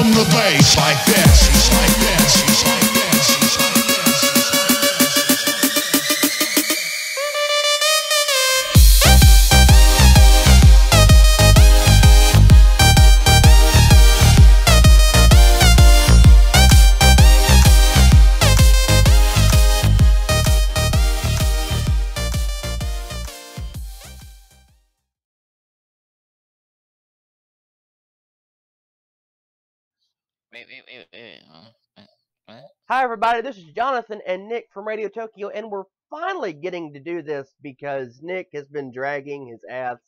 from the bass like this. It's like this. It's like this. It's like What? Hi everybody, this is Jonathan and Nick from Radio Tokyo, and we're finally getting to do this because Nick has been dragging his ass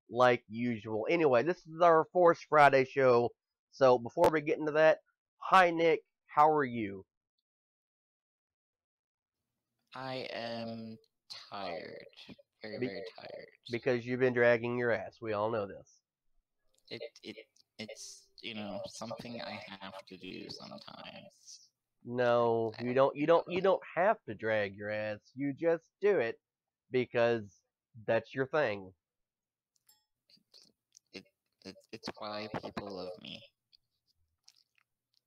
like usual. Anyway, this is our Force Friday show, so before we get into that, hi Nick, how are you? I am tired. Very, Be- very tired. Because you've been dragging your ass, we all know this. It's something I have to do sometimes. No, you don't have to drag your ass, you just do it because that's your thing. It's why people love me.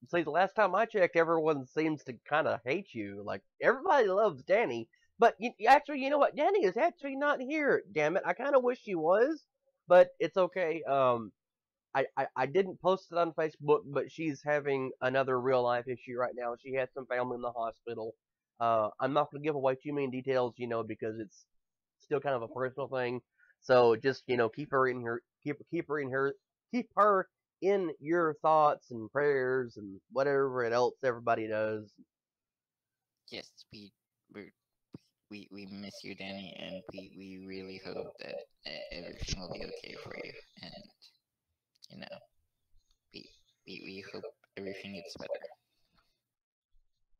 See, the last time I checked, everyone seems to kind of hate you. Like, everybody loves Danny. But actually, you know what? Danny is actually not here. Damn it. I kind of wish she was. But it's okay. I didn't post it on Facebook, but she's having another real life issue right now. She has some family in the hospital. I'm not going to give away too many details, because it's still kind of a personal thing. So just, keep her in her, keep her in your thoughts and prayers and whatever else everybody does. Yes, we miss you, Danny, and we really hope that everything will be okay for you, and we hope everything gets better.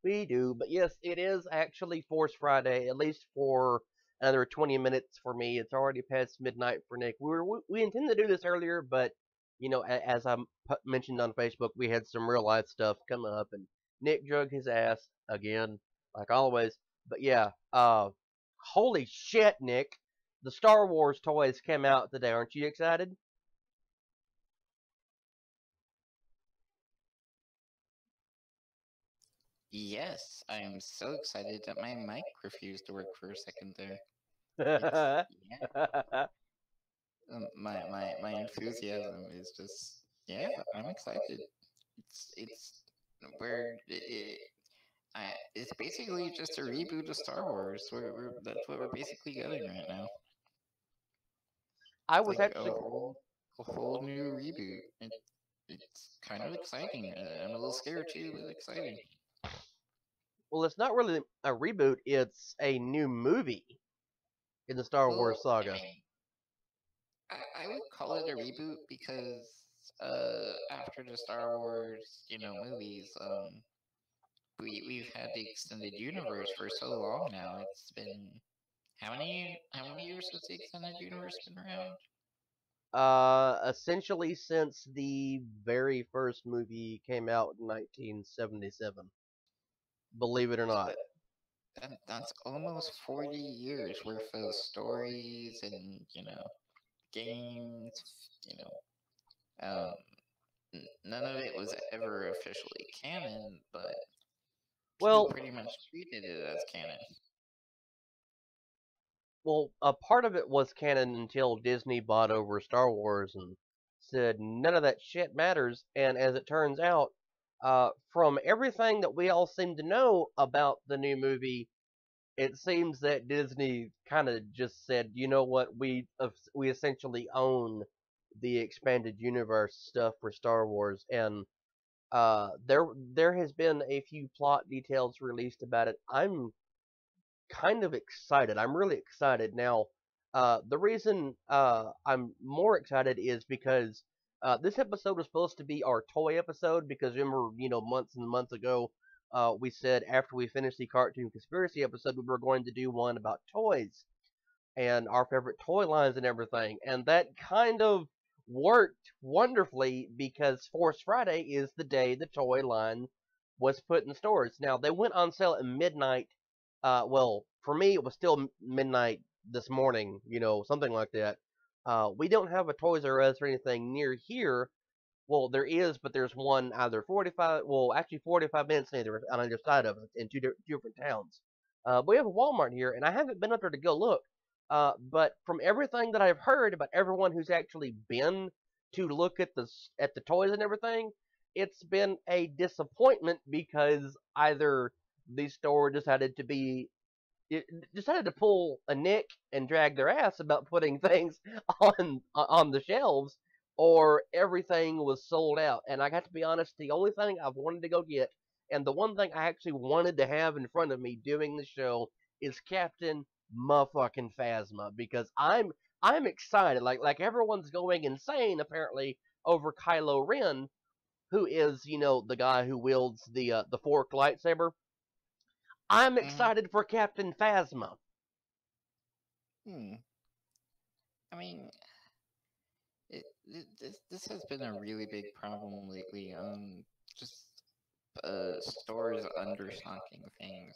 We do, but yes, it is actually Force Friday, at least for another 20 minutes for me. It's already past midnight for Nick. We intended to do this earlier, but as I mentioned on Facebook, we had some real life stuff coming up, and Nick drug his ass again, like always. But yeah, holy shit, Nick! The Star Wars toys came out today. Aren't you excited? Yes, I am so excited that my mic refused to work for a second there. My enthusiasm is just I'm excited. It's it's basically just a reboot of Star Wars. That's what we're basically getting right now. I It's was like actually a whole new reboot. It's kind of exciting. I'm a little scared too, but exciting. well, it's not really a reboot, it's a new movie in the Star Wars I saga. mean, I would call it a reboot because after the Star Wars, movies, we've had the extended universe for so long now. It's been how many years has the extended universe been around? Essentially since the very first movie came out in 1977. Believe it or So not. that's almost 40 years worth of stories and games. You know, none of it was ever officially canon, but people Well, pretty much treated it as canon. well, a part of it was canon until Disney bought over Star Wars and said none of that shit matters. And as it turns out, from everything that we all seem to know about the new movie, it seems that Disney kind of just said, you know what, we essentially own the expanded universe stuff for Star Wars, and there has been a few plot details released about it. I'm kind of excited. I'm really excited now. The reason I'm more excited is because this episode was supposed to be our toy episode. Because remember, months and months ago, we said after we finished the cartoon conspiracy episode, we were going to do one about toys and our favorite toy lines and everything. And that kind of worked wonderfully because Force Friday is the day the toy line was put in stores. Now, they went on sale at midnight. Well, for me, it was still midnight this morning, something like that. We don't have a Toys R Us or anything near here, Well, there is, but there's one either 45, well, actually 45 minutes on either side of it in different towns. But we have a Walmart here, and I haven't been up there to go look. But from everything that I've heard about everyone who's actually been to look at the toys and everything, it's been a disappointment because either the store decided to be it decided to pull a Nick and drag their ass about putting things on the shelves, or everything was sold out. And I got to be honest, the only thing I've wanted to go get, and the one thing I actually wanted to have in front of me doing the show, is Captain Motherfucking Phasma, because I'm excited. Like everyone's going insane apparently over Kylo Ren, who is the guy who wields the forked lightsaber. I'm Hmm. excited for Captain Phasma. Hmm. I mean, this has been a really big problem lately. Just stores understocking things,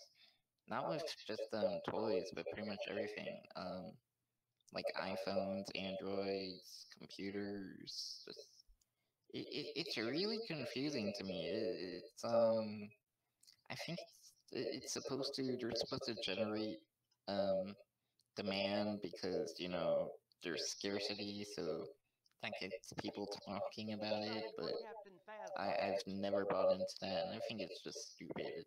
not with just toys, but pretty much everything. Like iPhones, Androids, computers. Just it's really confusing to me. I think it's supposed to they're supposed to generate um demand because there's scarcity, so that gets people talking about it. But I've never bought into that, and I think it's just stupid.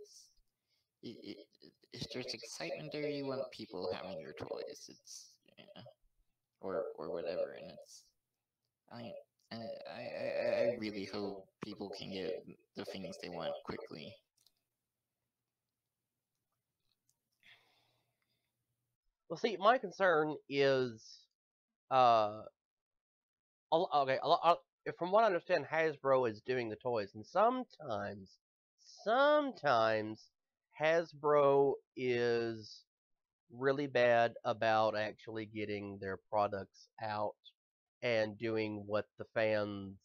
If there's excitement there, you want people having your toys. Or whatever, and I I really hope people can get the things they want quickly. Well, see, my concern is, uh, okay, from what I understand, Hasbro is doing the toys, and sometimes Hasbro is really bad about actually getting their products out and doing what the fans,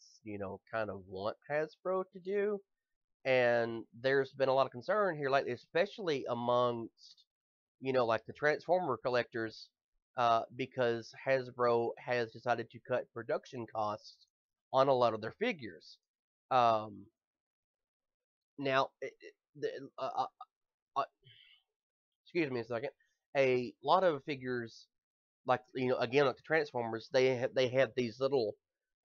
kind of want Hasbro to do. And there's been a lot of concern here lately, especially amongst like the Transformer collectors, because Hasbro has decided to cut production costs on a lot of their figures. Um, now, uh, excuse me a second. A lot of figures, like again, like the Transformers, they have these little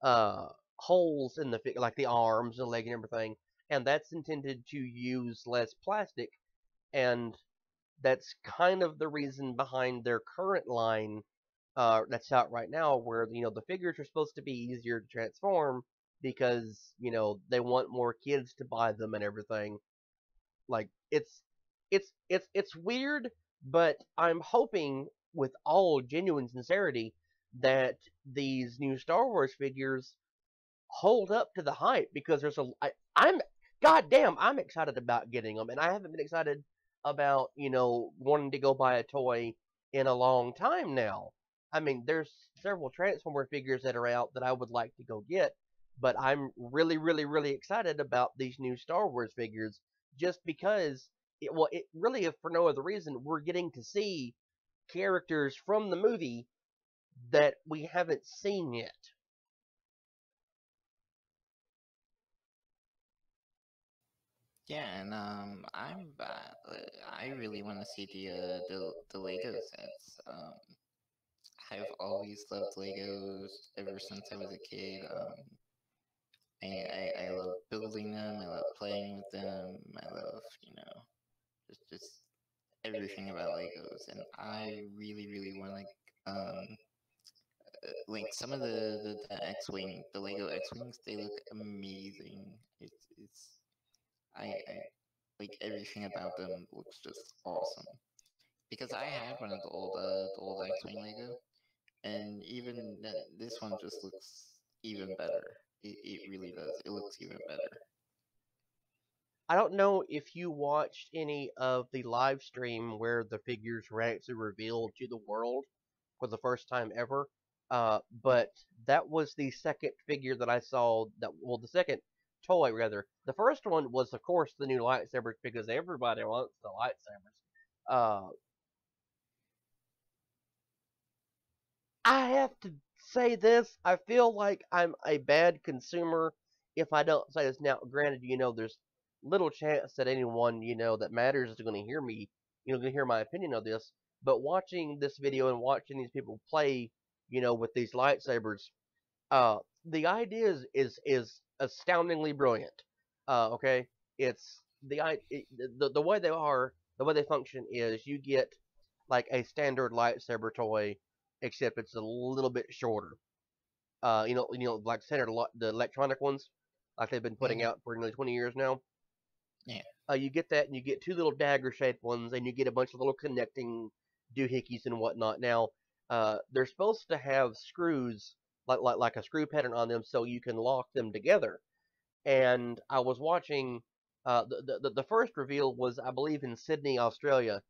uh, holes in the like the arms and leg and everything, and that's intended to use less plastic, and that's kind of the reason behind their current line that's out right now, where the figures are supposed to be easier to transform because they want more kids to buy them and everything. Like it's weird, but I'm hoping with all genuine sincerity that these new Star Wars figures hold up to the hype, because I'm goddamn I'm excited about getting them, and I haven't been excited about wanting to go buy a toy in a long time now. I mean, there's several Transformer figures that are out that I would like to go get, but I'm really really really excited about these new Star Wars figures, just because it really, if for no other reason, we're getting to see characters from the movie that we haven't seen yet. Yeah, and I really want to see the Lego sets. I've always loved Legos ever since I was a kid. I love building them. I love playing with them. I love just everything about Legos, and I really really want to like some of the X-wing, the Lego X-wings. They look amazing. It's I like everything about them looks just awesome. Because I had one of the old X-wing Lego, and even this one just looks even better. It really does. It looks even better. I don't know if you watched any of the live stream where the figures were actually revealed to the world for the first time ever. But that was the second figure that I saw, the second toy rather. The first one was, of course, the new lightsabers, because everybody wants the lightsabers. I have to say this. I feel like I'm a bad consumer if I don't say this now, granted, there's little chance that anyone, that matters is going to hear me, going to hear my opinion of this. But watching this video and watching these people play, with these lightsabers, uh, the idea is astoundingly brilliant. Okay, it's the way they are, the way they function is you get like a standard lightsaber toy, except it's a little bit shorter. Like standard the electronic ones, like they've been putting Hmm. out for nearly 20 years now. Yeah. You get that, and you get two little dagger-shaped ones, and you get a bunch of little connecting doohickeys and whatnot. Now, they're supposed to have screws, like a screw pattern on them, so you can lock them together. And I was watching. The first reveal was, I believe, in Sydney, Australia,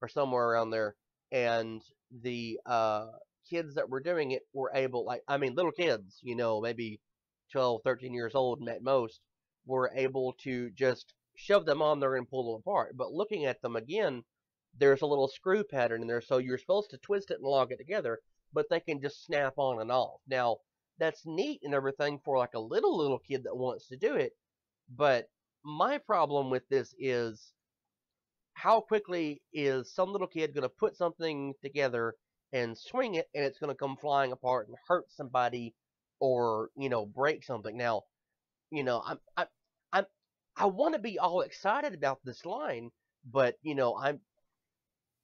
or somewhere around there, and the kids that were doing it were able, like, I mean, little kids, maybe 12, 13 years old at most, were able to just shove them on there and pull them apart. But looking at them again, there's a little screw pattern in there, so you're supposed to twist it and lock it together, but they can just snap on and off. Now, that's neat and everything for like a little kid that wants to do it, but my problem with this is how quickly is some little kid going to put something together and swing it, and it's going to come flying apart and hurt somebody, or break something. Now, I'm I want to be all excited about this line, but I'm,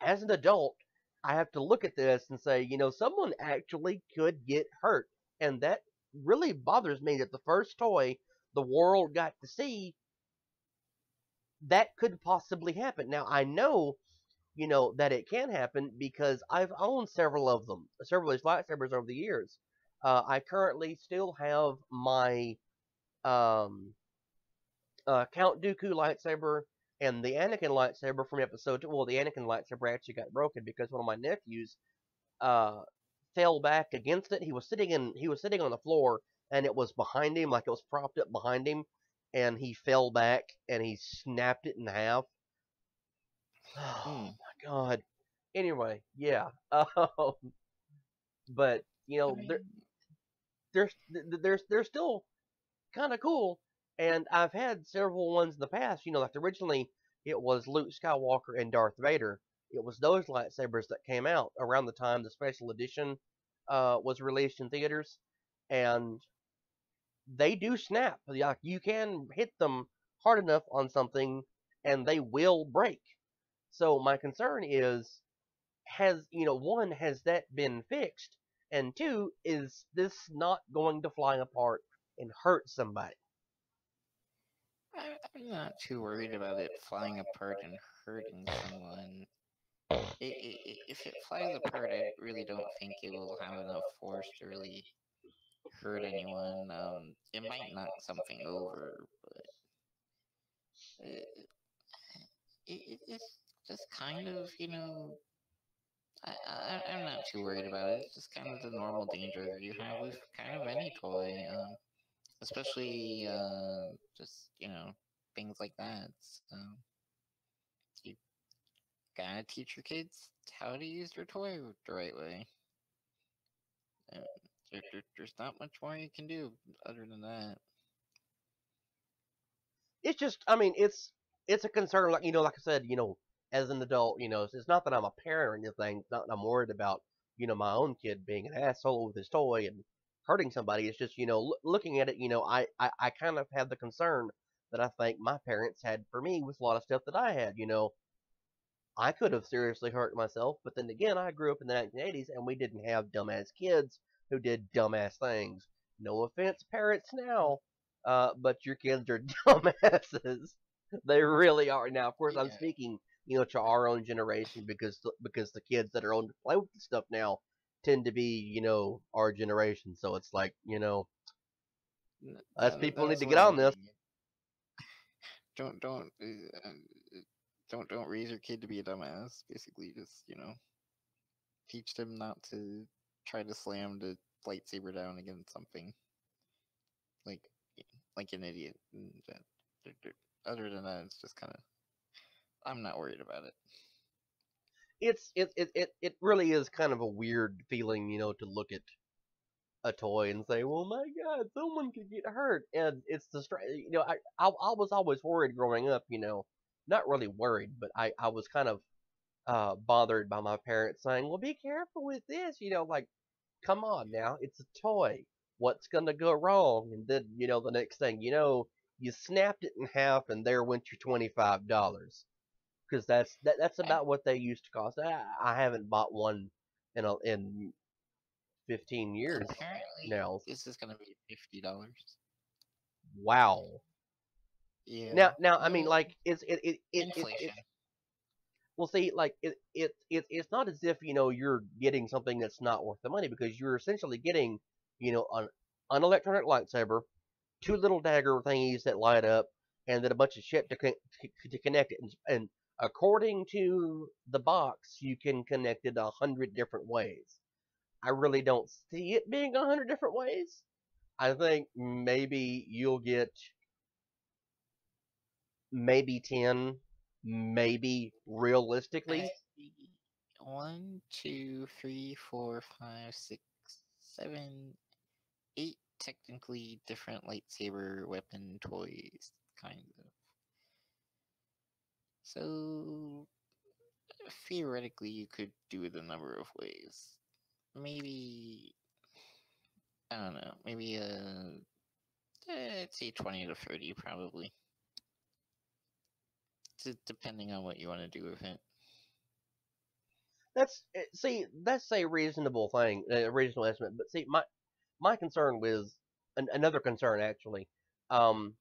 as an adult, I have to look at this and say, someone actually could get hurt, and that really bothers me that the first toy the world got to see, that could possibly happen. Now, I know, that it can happen because I've owned several of them, several of these lightsabers over the years. I currently still have my um, Count Dooku lightsaber and the Anakin lightsaber from episode 2. Well, the Anakin lightsaber actually got broken because one of my nephews uh, fell back against it. He was sitting on the floor, and it was behind him, like it was propped up behind him, and he fell back and he snapped it in half. Oh Hmm. my god. Anyway, yeah. But I mean, they're still kind of cool, and I've had several ones in the past. Like originally it was Luke Skywalker and Darth Vader. It was those lightsabers that came out around the time the special edition was released in theaters, and they do snap. Like you can hit them hard enough on something, and they will break. So my concern is, one, has that been fixed? And two, is this not going to fly apart and hurt somebody? I'm not too worried about it flying apart and hurting someone. If it flies apart, I really don't think it will have enough force to really hurt anyone. It might knock something over, but it, it's just kind of, I'm not too worried about it. It's just kind of the normal danger that you have with kind of any toy, especially just things like that. So you gotta teach your kids how to use their toy the right way. Uh, there's not much more you can do other than that. It's just, I mean, it's a concern. Like I said, as an adult, it's not that I'm a parent or anything. It's not that I'm worried about my own kid being an asshole with his toy and hurting somebody. It's just looking at it, I kind of have the concern that I think my parents had for me with a lot of stuff that I had. I could have seriously hurt myself, but then again, I grew up in the 1980s, and we didn't have dumbass kids who did dumbass things. No offense, parents now, but your kids are dumbasses. They really are. Now, of course, I'm Yeah, speaking, to our own generation, because the kids that are on to play with the stuff now tend to be, our generation. So it's like, us people need that's to what get I on this. mean. Don't raise your kid to be a dumbass. Basically, just teach them not to try to slam the lightsaber down against something like like an idiot. And other than that, it's just kind of I'm not worried about it. It really is kind of a weird feeling, to look at a toy and say, "Well, my God, someone could get hurt," and it's the I was always worried growing up. Not really worried, but I was kind of bothered by my parents saying, "Well, be careful with this," like, come on now, it's a toy. What's gonna go wrong? And then the next thing you snapped it in half, and there went your $25. Because that's A- about what they used to cost. I haven't bought one in 15 years Apparently, now. this is gonna be $50. Wow. Yeah. Now, I mean, Well, like, inflation. well, see, like, it's not as if you're getting something that's not worth the money, because you're essentially getting an electronic lightsaber, two little dagger thingies that light up, and then a bunch of shit to connect it. And according to the box, you can connect it 100 different ways. I really don't see it being 100 different ways. I think maybe you'll get maybe 10, maybe realistically. I see 1, 2, 3, 4, 5, 6, 7, 8 technically different lightsaber weapon toys, kind of. So theoretically, you could do it a number of ways. Maybe I don't know. Maybe I'd say 20 to 30 probably, depending on what you want to do with it. That's a reasonable thing, a reasonable estimate. But see, my concern was another concern actually. Um,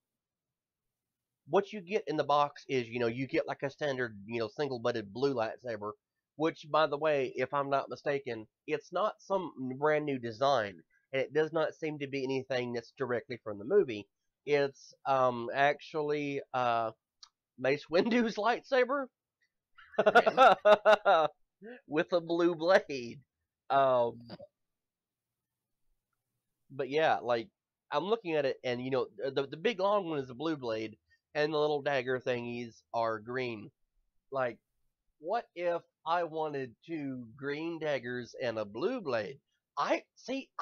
what you get in the box is, you get like a standard, single butted blue lightsaber, which, by the way, if I'm not mistaken, it's not some brand new design, and it does not seem to be anything that's directly from the movie. It's actually Mace Windu's lightsaber Really? with a blue blade. Um, but yeah, like, I'm looking at it, and the big long one is a blue blade, and the little dagger thingies are green. Like, what if I wanted two green daggers and a blue blade? I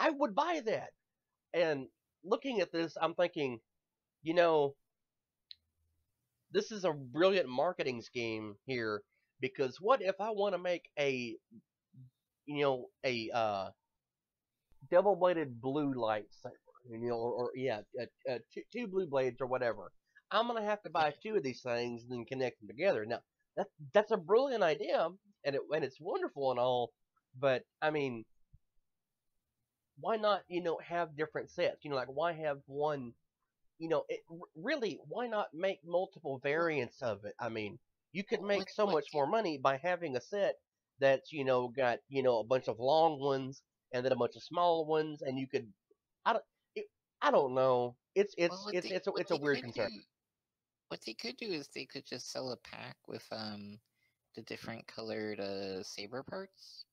would buy that. And looking at this, I'm thinking, you know, this is a brilliant marketing scheme here, because what if I want to make a double bladed blue lightsaber, or yeah, two blue blades or whatever. I'm gonna have to Yeah. buy two of these things and then connect them together. Now that's a brilliant idea, and it's wonderful and all, but I mean, why not have different sets? Like, why have one? Really, why not make multiple Well, variants of it? I mean, you could what make so what much more money by having a set that's got a bunch of long ones and then a bunch of small ones, and you could I don't it, I don't know. well It's a weird concern. what they could do is they could just sell a pack with the different colored saber parts,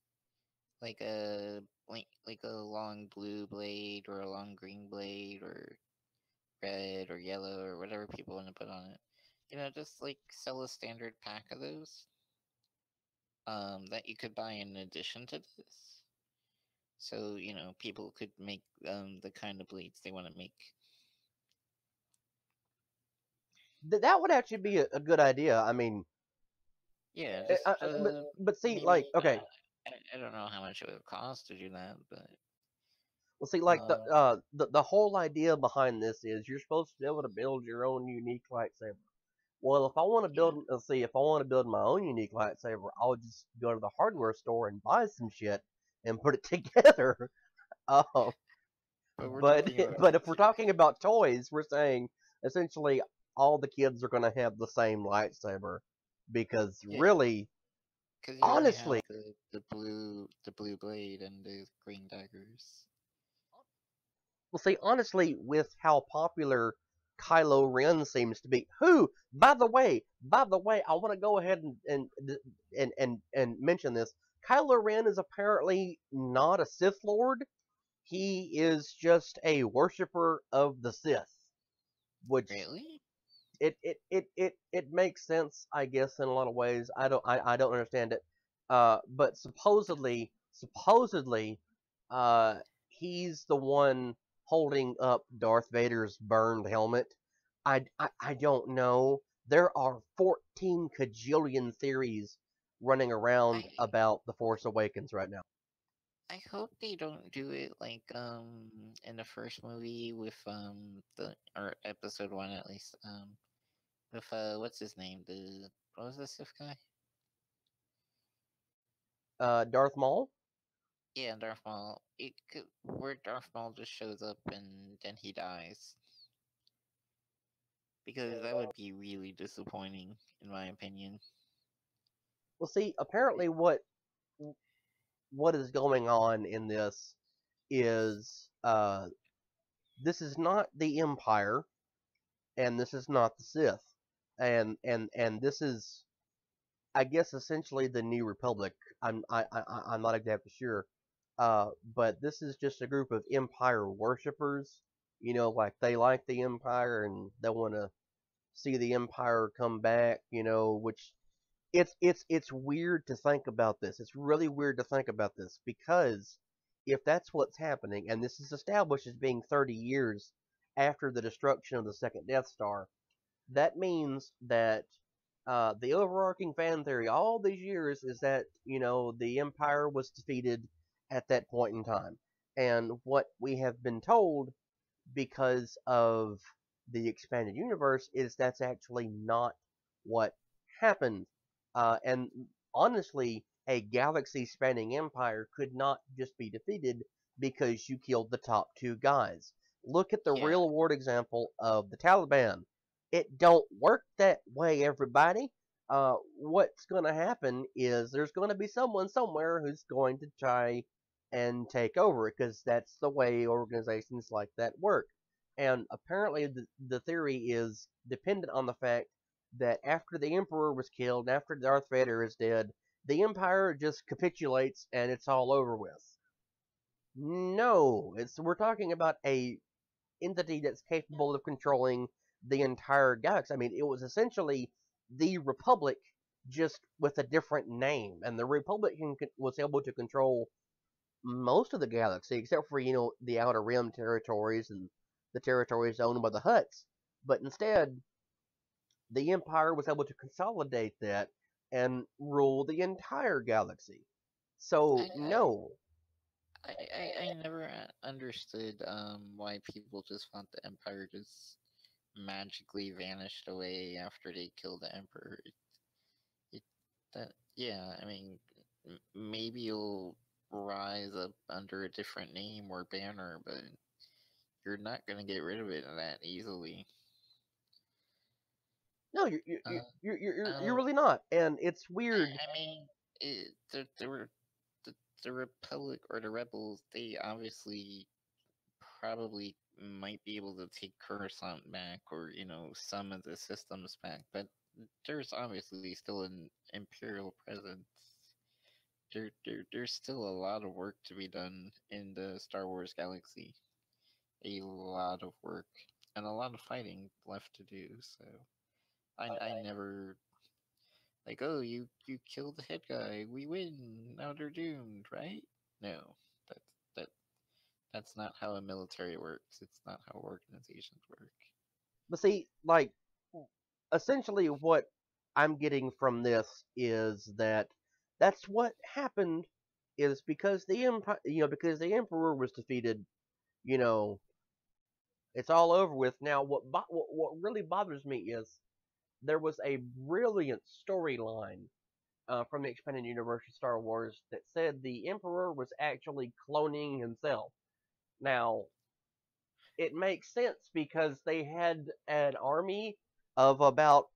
like like a long blue blade or a long green blade or red or yellow or whatever people want to put on it. Just like sell a standard pack of those that you could buy in addition to this. So, people could make the kind of blades they want to make. That would actually be a good idea. I mean, Yeah, just but see, like, maybe okay, I don't know how much it would cost to do that, but well, see, like, uh, the whole idea behind this is you're supposed to be able to build your own unique lightsaber. Well, if I want to yeah. build, let's see, if I want to build my own unique lightsaber, I'll just go to the hardware store and buy some shit and put it together. Um, But we're but talking about but if we're talking about toys, we're saying essentially all the kids are going to have the same lightsaber, because yeah, really, because you only have honestly, the blue blade and the green daggers. well, see, honestly, with how popular Kylo Ren seems to be, who, by the way, I want to go ahead and mention this. Kylo Ren is apparently not a Sith Lord. He is just a worshiper of the Sith, which Really? it makes sense, I guess, in a lot of ways. I don't understand it. But supposedly, uh, he's the one holding up Darth Vader's burned helmet. I don't know. There are 14 cajillion theories running around I about The Force Awakens right now. I hope they don't do it like in the first movie with the or episode one at least with what's his name, the what was the Sith guy? Darth Maul? Yeah, Darth Maul. It could, where Darth Maul just shows up and then he dies, because that would be really disappointing in my opinion. Well, see, apparently what is going on in this is this is not the Empire, and this is not the Sith, and this is, I guess, essentially the New Republic. I'm not exactly sure, but this is just a group of Empire worshippers. You know, like they like the Empire and they want to see the Empire come back. You know, which it's weird to think about this. It's really weird to think about this because if that's what's happening, and this is established as being 30 years after the destruction of the second Death Star, that means that the overarching fan theory all these years is that the Empire was defeated at that point in time, and what we have been told because of the expanded universe is that's actually not what happened. And honestly, a galaxy spanning empire could not just be defeated because you killed the top two guys. Look at the Yeah, real world example of the Taliban. It don't work that way, everybody. What's going to happen is there's going to be someone somewhere who's going to try and take over because that's the way organizations like that work. And apparently, the theory is dependent on the fact that after the Emperor was killed, after Darth Vader is dead, the Empire just capitulates and it's all over with. No, it's we're talking about a entity that's capable of controlling the entire galaxy. I mean, it was essentially the Republic just with a different name, and the Republic was able to control most of the galaxy, except for the Outer Rim territories and the territories owned by the Hutts. But instead, the Empire was able to consolidate that and rule the entire galaxy. So I no, I never understood why people just thought the Empire just magically vanished away after they killed the Emperor. It that yeah, I mean, maybe you'll rise up under a different name or banner, but you're not gonna get rid of it that easily. no, you're you're Uh, you're you're, I you're don't. really not, and it's weird. I mean, the Republic or the rebels. They obviously probably might be able to take Coruscant back, or some of the systems back, but there's obviously still an Imperial presence. There's still a lot of work to be done in the Star Wars galaxy. A lot of work and a lot of fighting left to do. So I never like, oh, you killed the head guy, we win, now they're doomed, right? No, that's that that's not how a military works. It's not how organizations work. But see, like, essentially, what I'm getting from this is that that's what happened is because the empire, because the emperor was defeated. You know, it's all over with now. What really bothers me is there was a brilliant storyline from the expanded universe of Star Wars that said the Emperor was actually cloning himself. Now, it makes sense because they had an army of about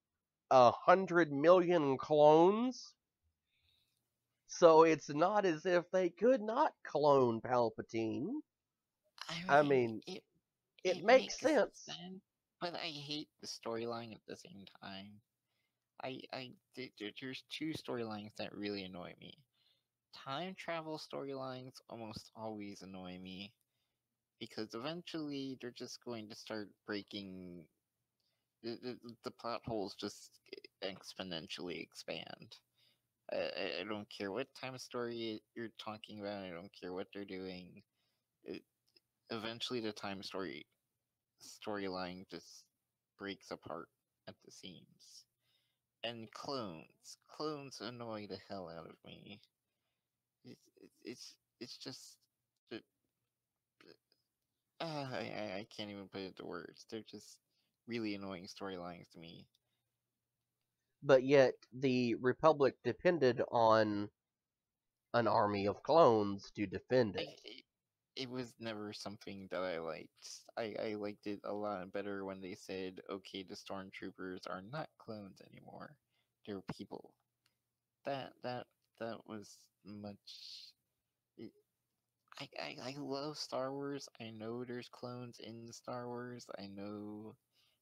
100 million clones, so it's not as if they could not clone Palpatine. I I mean, mean, it it makes makes sense. sense, but I hate the storyline at the same time. There's two storylines that really annoy me. Time travel storylines almost always annoy me because eventually they're just going to start breaking. The plot holes just exponentially expand. I don't care what time story you're talking about. I don't care what they're doing. eventually the storyline just breaks apart at the seams. And clones annoy the hell out of me. It's just uh, I can't even put it to words. They're just really annoying storylines to me. But yet the Republic depended on an army of clones to defend I it. it was never something that I liked. I liked it a lot better when they said, okay, the stormtroopers are not clones anymore. They're people. That that that was much. It, I love Star Wars. I know there's clones in Star Wars. I know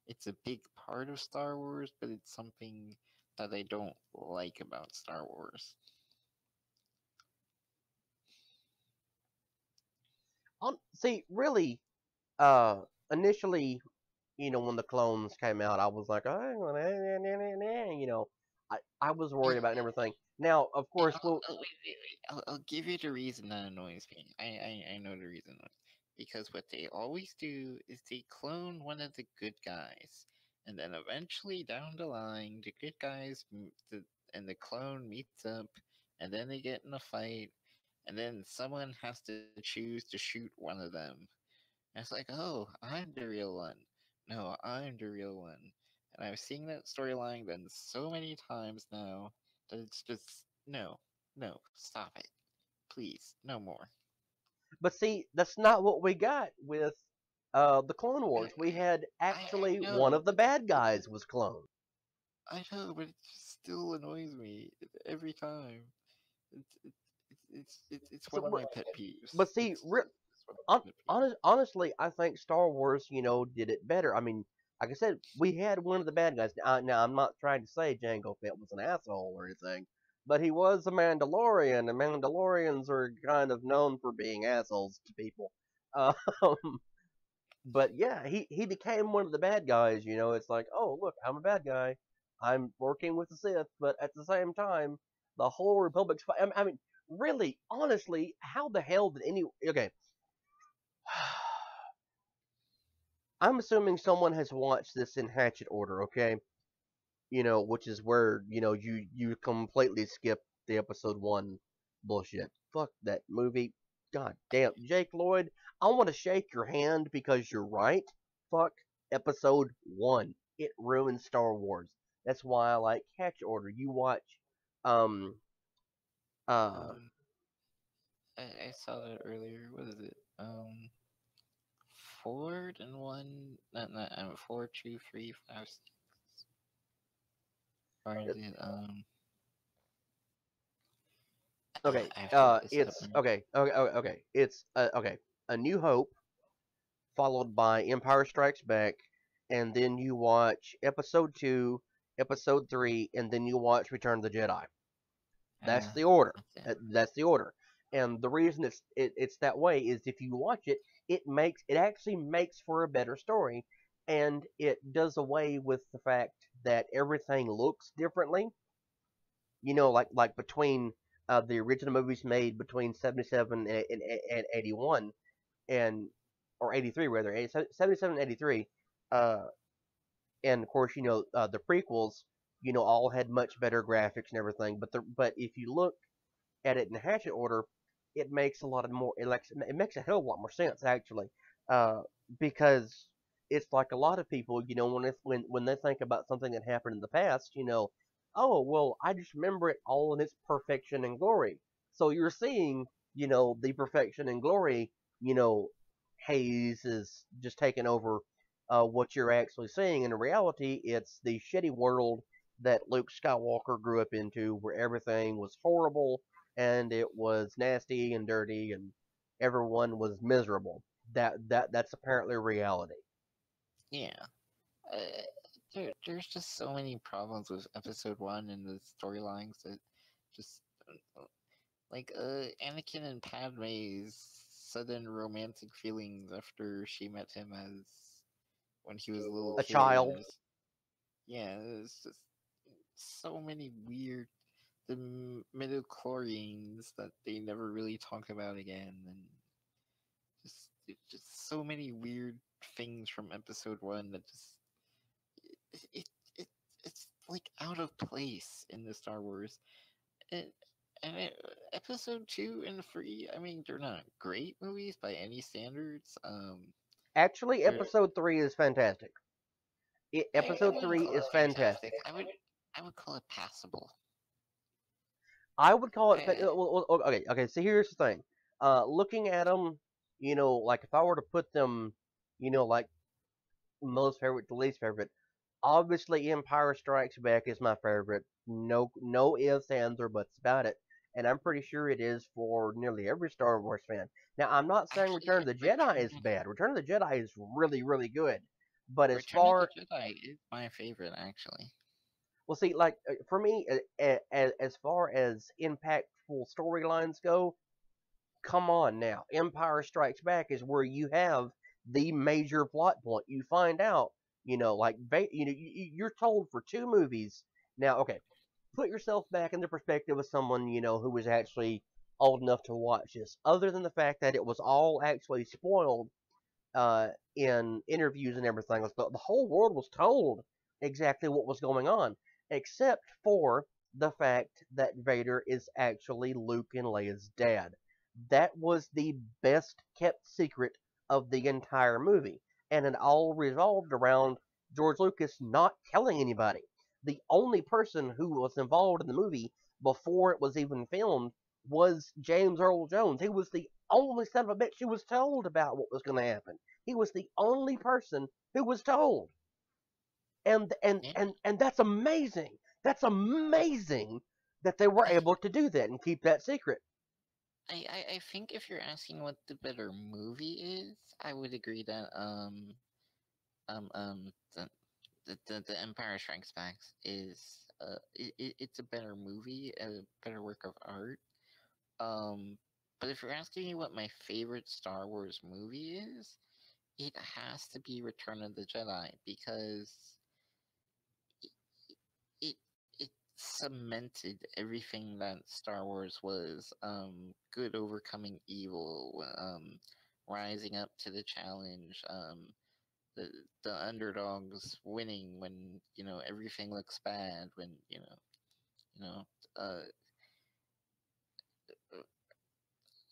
it's a big part of Star Wars, but it's something that I don't like about Star Wars. See, really, initially, when the clones came out, I was like, oh, I was And, worried about everything. Now, of and course, well, wait. I'll give you the reason that annoys me. I know the reason. Because what they always do is they clone one of the good guys. And then eventually down the line, the good guys and the clone meets up. And then they get in a fight. And then someone has to choose to shoot one of them. And it's like, oh, I'm the real one. No, I'm the real one. And I've seen that storyline done so many times now that it's just, no, no, stop it. Please, no more. but see, that's not what we got with the Clone I, Wars. We had I actually one know, of the bad guys was cloned. I know, but it just still annoys me every time. It's So, one of my pet peeves. but see, It's one of my pet peeves. honestly, I think Star Wars, did it better. I mean, like I said, we had one of the bad guys. Now I'm not trying to say Jango Fett was an asshole or anything, but he was a Mandalorian, and Mandalorians are kind of known for being assholes to people. Um, but yeah, he became one of the bad guys. It's like, oh look, I'm a bad guy. I'm working with the Sith, but at the same time, the whole Republic's. I mean, really, honestly, how the hell did any? Okay, I'm assuming someone has watched this in Hatchet order, okay? Which is where you completely skip the episode one bullshit. Fuck that movie. God damn, Jake Lloyd. I want to shake your hand because you're right. Fuck episode one. It ruined Star Wars. That's why I like Hatchet order. You watch, um, uh, Um, I saw that earlier. What is it? Four and one. Not. Four, two, three, five, six. Or is it? okay, I have to look this up it's now. okay. It's okay. A New Hope, followed by Empire Strikes Back, and then you watch Episode 2, Episode 3, and then you watch Return of the Jedi. That's Ah, the order. okay. That's the order. And the reason it's that way is if you watch it, it actually makes for a better story, and it does away with the fact that everything looks differently. Like between the original movies made between 77 and 81, and or 83 rather, 77 and 83, uh, and of course the prequels, all had much better graphics and everything. But if you look at it in Hatchet order, it makes a lot of more. It makes a hell of a lot more sense actually, uh, because it's like a lot of people, when they think about something that happened in the past, oh well, I just remember it all in its perfection and glory. So you're seeing, the perfection and glory, you know, haze is just taking over what you're actually seeing. In reality, it's the shitty world that Luke Skywalker grew up into, where everything was horrible and it was nasty and dirty and everyone was miserable. That's apparently reality. Yeah. There's just so many problems with episode one and the storylines that just like Anakin and Padme's sudden romantic feelings after she met him as when he was a little A kid and child. just yeah, it's just so many weird the midichlorians that they never really talk about again and just so many weird things from episode one that just it, it, it it's like out of place in the Star Wars. And episode two and three, I mean, they're not great movies by any standards. Actually, They're episode 3 is fantastic. I Episode wouldn't 3 call it is fantastic. fantastic. I would call it passable. I would call it. I Okay. So here's the thing. Looking at them, like if I were to put them, like most favorite to least favorite, obviously Empire Strikes Back is my favorite. No ifs, ands, or buts about it. And I'm pretty sure it is for nearly every Star Wars fan. Now, I'm not saying actually Return of the Jedi is bad. Return of the Jedi is really, really good. But as Return of the far Jedi is my favorite actually. Well, see, like for me, as far as impactful storylines go, come on now. Empire Strikes Back is where you have the major plot point. You find out, like you're told for 2 movies. Now, okay, put yourself back in the perspective of someone who was actually old enough to watch this. Other than the fact that it was all actually spoiled in interviews and everything. The whole world was told exactly what was going on, except for the fact that Vader is actually Luke and Leia's dad. That was the best kept secret of the entire movie, and it all revolved around George Lucas not telling anybody. The only person who was involved in the movie before it was even filmed was James Earl Jones. He was the only son of a bitch who was told about what was going to happen. He was the only person who was told. And and Yeah, and and that's amazing. That's amazing that they were I able to do that and keep that secret. I think if you're asking what the better movie is, I would agree that um um the the Empire Strikes Back is it's a better movie, a better work of art. Um, but if you're asking me what my favorite Star Wars movie is, it has to be Return of the Jedi because it it cemented everything that Star Wars was. Good overcoming evil, rising up to the challenge. The the underdogs winning when everything looks bad. When you know. Uh,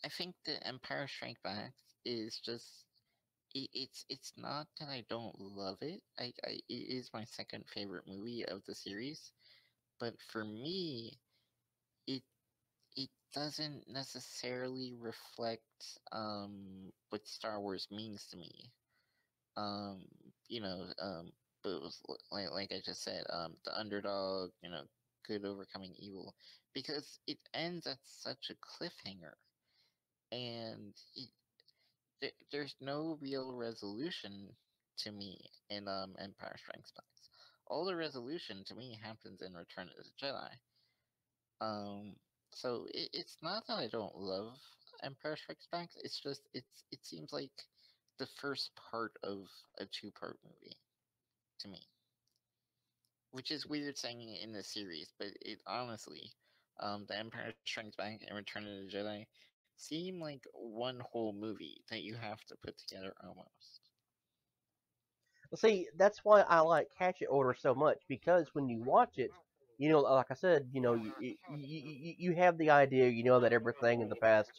I think the Empire Strike Back is just it's not that I don't love it. It is my second favorite movie of the series, but for me, it it doesn't necessarily reflect what Star Wars means to me. Um, you know, but it was like I just said, the underdog, good overcoming evil, because it ends at such a cliffhanger, and there's no real resolution to me in Empire Strikes Back. All the resolution to me happens in Return of the Jedi. Um, so it's not that I don't love Empire Strikes Back. It's just it seems like the first part of a two-part movie to me, which is weird saying it in the series, but it honestly, the Empire Strikes Back and Return of the Jedi seem like one whole movie that you have to put together almost. Well, see, that's why I like Hatchet Order so much because when you watch it, like I said, you have the idea, that everything in the past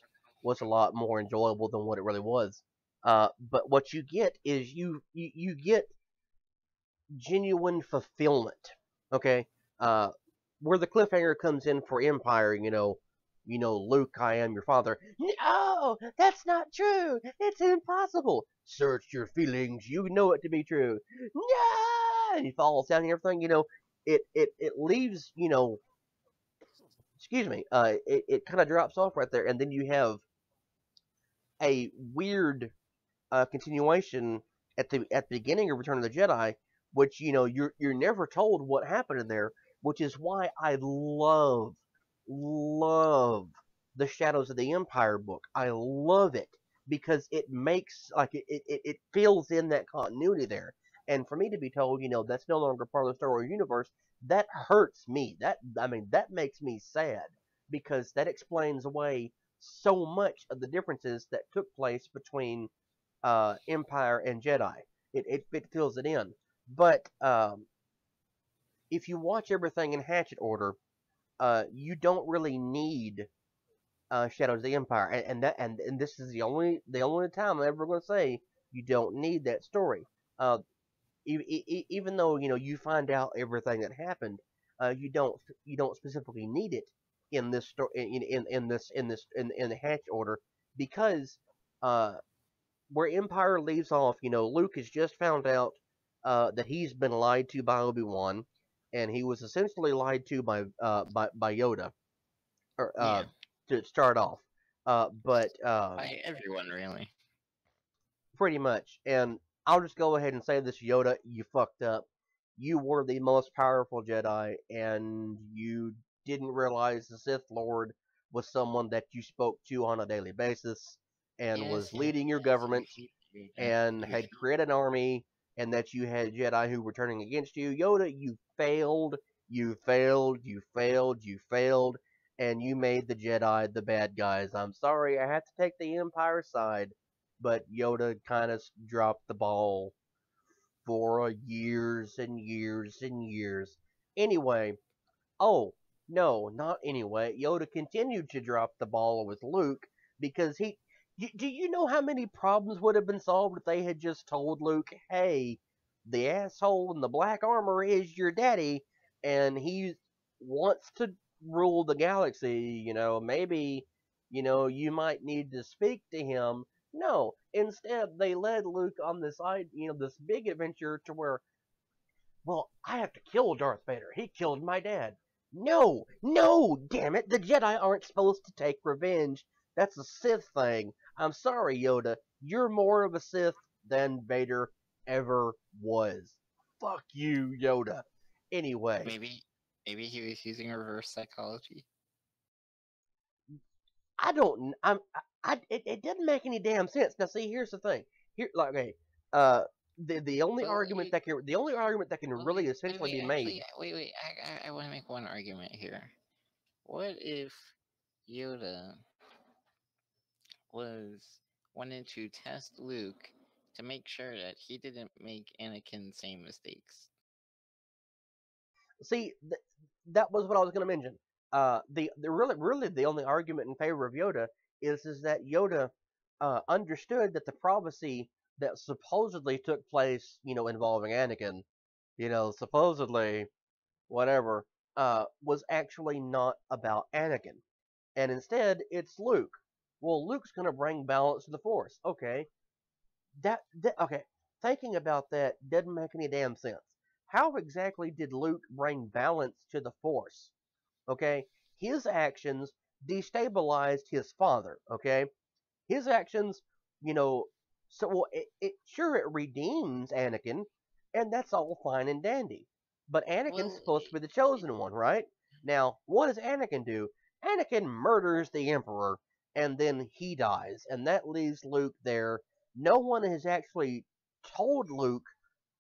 was a lot more enjoyable than what it really was. But what you get is you get genuine fulfillment. Okay, uh, where the cliffhanger comes in for Empire, Luke, I am your father. No, that's not true. It's impossible. Search your feelings. You know it to be true. No, and he falls down and everything. It leaves. Excuse me. It kind of drops off right there, and then you have a weird continuation at the beginning of Return of the Jedi, which you're never told what happened in there, which is why I love the Shadows of the Empire book. I love it because it makes like it fills in that continuity there. And for me to be told, that's no longer part of the Star Wars universe, that hurts me. That makes me sad because that explains away so much of the differences that took place between Empire and Jedi. It fills it in. But if you watch everything in Hatchet order, you don't really need Shadows of the Empire, and this is the only time I'm ever going to say you don't need that story. Uh, Even though you find out everything that happened, you don't specifically need it in this story in the Hatch order because uh, where Empire leaves off, Luke has just found out that he's been lied to by Obi-Wan, and he was essentially lied to by Yoda, or Yeah, to start off. But by everyone really. pretty much. And I'll just go ahead and say this, Yoda, you fucked up. You were the most powerful Jedi, and you didn't realize the Sith Lord was someone that you spoke to on a daily basis and Yes, was yes, leading your yes. government and You had created an army, and that you had Jedi who were turning against you. Yoda, you failed, you failed, you failed, you failed, and you made the Jedi the bad guys. I'm sorry, I had to take the Empire side, but Yoda kind of dropped the ball for years and years and years. Anyway, oh, no, not anyway. Yoda continued to drop the ball with Luke because he. Do you know how many problems would have been solved if they had just told Luke, hey, the asshole in the black armor is your daddy, and he wants to rule the galaxy, maybe, you might need to speak to him. No, instead, they led Luke on this big adventure to where, well, I have to kill Darth Vader. He killed my dad. No, no, damn it. The Jedi aren't supposed to take revenge. That's a Sith thing. I'm sorry, Yoda. You're more of a Sith than Vader ever was. Fuck you, Yoda. Anyway, maybe maybe he was using reverse psychology. I don't. It doesn't make any damn sense. Now, see, here's the thing. Here, like, okay, uh, the only Well, argument that can well, really essentially wait. be Actually, made. wait. I want to make one argument here. What if Yoda was wanted to test Luke to make sure that he didn't make Anakin's same mistakes? See, that was what I was going to mention. The really the only argument in favor of Yoda is that Yoda understood that the prophecy that supposedly took place, involving Anakin, supposedly whatever, was actually not about Anakin, and instead it's Luke. Well, Luke's going to bring balance to the Force. Okay, okay. Thinking about that doesn't make any damn sense. How exactly did Luke bring balance to the Force? Okay, his actions destabilized his father. Okay, his actions, you know, so well, it redeems Anakin, and that's all fine and dandy. But Anakin's Well, supposed to be the chosen one, right? Now, what does Anakin do? Anakin murders the Emperor, and then he dies, and that leaves Luke there. No one has actually told Luke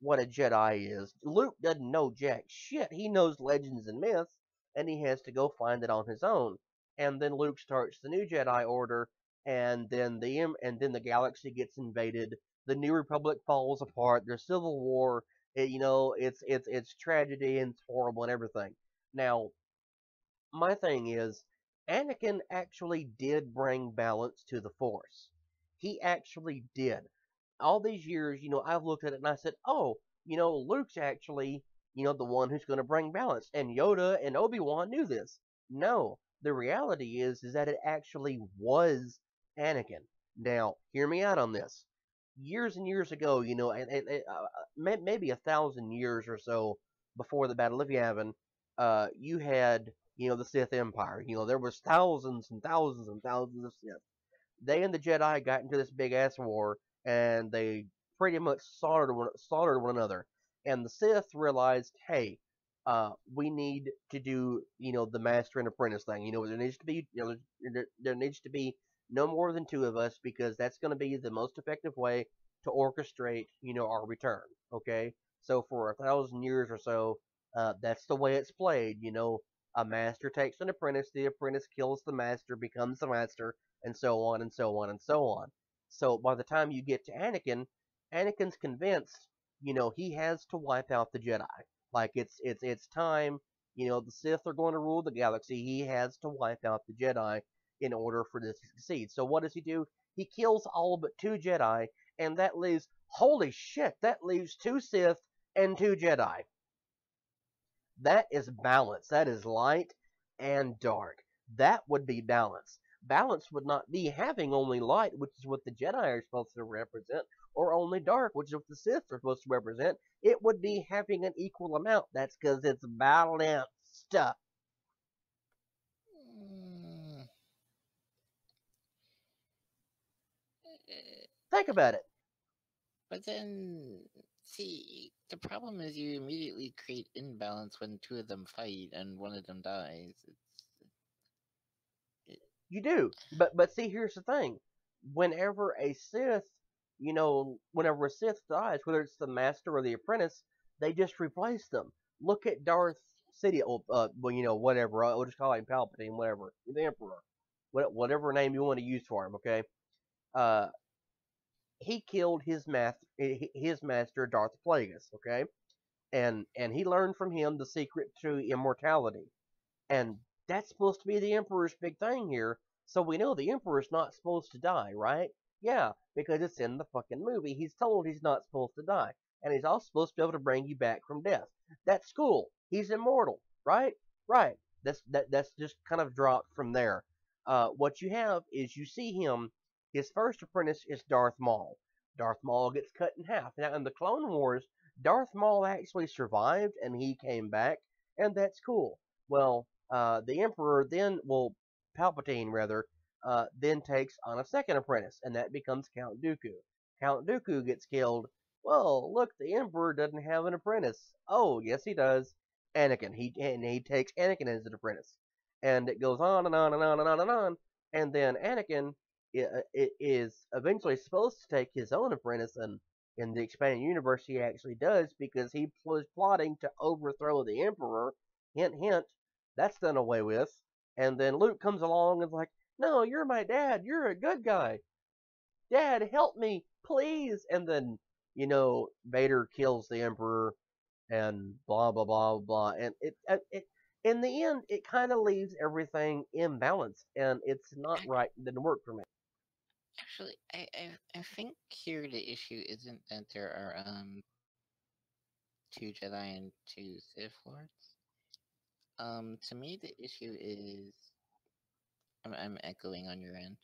what a Jedi is. Luke doesn't know jack shit. He knows legends and myths, and he has to go find it on his own. And then Luke starts the new Jedi Order, and then the galaxy gets invaded. The New Republic falls apart. There's civil war. It's tragedy and it's horrible and everything. Now, my thing is, Anakin actually did bring balance to the Force. He actually did. All these years, I've looked at it and I said, oh, Luke's actually, the one who's going to bring balance. And Yoda and Obi-Wan knew this. No, the reality is that it actually was Anakin. Now, hear me out on this. Years and years ago, maybe 1,000 years or so before the Battle of Yavin, you had, the Sith Empire. There was thousands and thousands and thousands of Sith. They and the Jedi got into this big ass war, and they pretty much slaughtered one another. And the Sith realized, hey, we need to do, the master and apprentice thing. There needs to be, there needs to be no more than two of us because that's going to be the most effective way to orchestrate, our return. Okay, so for 1,000 years or so, that's the way it's played. A master takes an apprentice, the apprentice kills the master, becomes the master, and so on and so on and so on. So by the time you get to Anakin, Anakin's convinced, he has to wipe out the Jedi. Like it's time. The Sith are going to rule the galaxy. He has to wipe out the Jedi in order for this to succeed. So what does he do? He kills all but 2 Jedi, and that leaves, holy shit, that leaves 2 Sith and 2 Jedi. That is balance. That is light and dark. That would be balance. Balance would not be having only light, which is what the Jedi are supposed to represent, or only dark, which is what the Sith are supposed to represent. It would be having an equal amount. That's because it's balanced. Mm, Think about it. But then, see, the problem is you immediately create imbalance when two of them fight and one of them dies. You do. But see, here's the thing. Whenever a Sith, whenever a Sith dies, whether it's the Master or the Apprentice, they just replace them. Look at Darth Sidious, whatever. I'll just call him Palpatine, whatever. The Emperor. Whatever name you want to use for him, okay? Uh, he killed his master Darth Plagueis, okay? And he learned from him the secret to immortality. And that's supposed to be the Emperor's big thing here. So we know the Emperor's not supposed to die, right? Yeah, because it's in the fucking movie. He's told he's not supposed to die. And he's also supposed to be able to bring you back from death. That's cool. He's immortal, right? Right. That's just kind of dropped from there. What you have is you see him. His first apprentice is Darth Maul. Darth Maul gets cut in half. Now in the Clone Wars, Darth Maul actually survived and he came back, and that's cool. Well, the Emperor then, Palpatine rather, then takes on a second apprentice, and that becomes Count Dooku. Count Dooku gets killed. Well, look, the Emperor doesn't have an apprentice. Oh, yes, he does. Anakin. He takes Anakin as an apprentice, and it goes on and on and on and on and on. And then Anakin is eventually supposed to take his own apprentice, and in the expanded universe, he actually does because he was plotting to overthrow the Emperor. Hint, hint. That's done away with. And then Luke comes along and is like, "No, you're my dad. You're a good guy. Dad, help me, please." And then, Vader kills the Emperor and blah, blah, blah, blah. And it in the end, it kind of leaves everything imbalanced. And it's not right. It didn't work for me. Actually, I think here the issue isn't that there are 2 Jedi and 2 Sith Lords. To me the issue is I'm echoing on your end.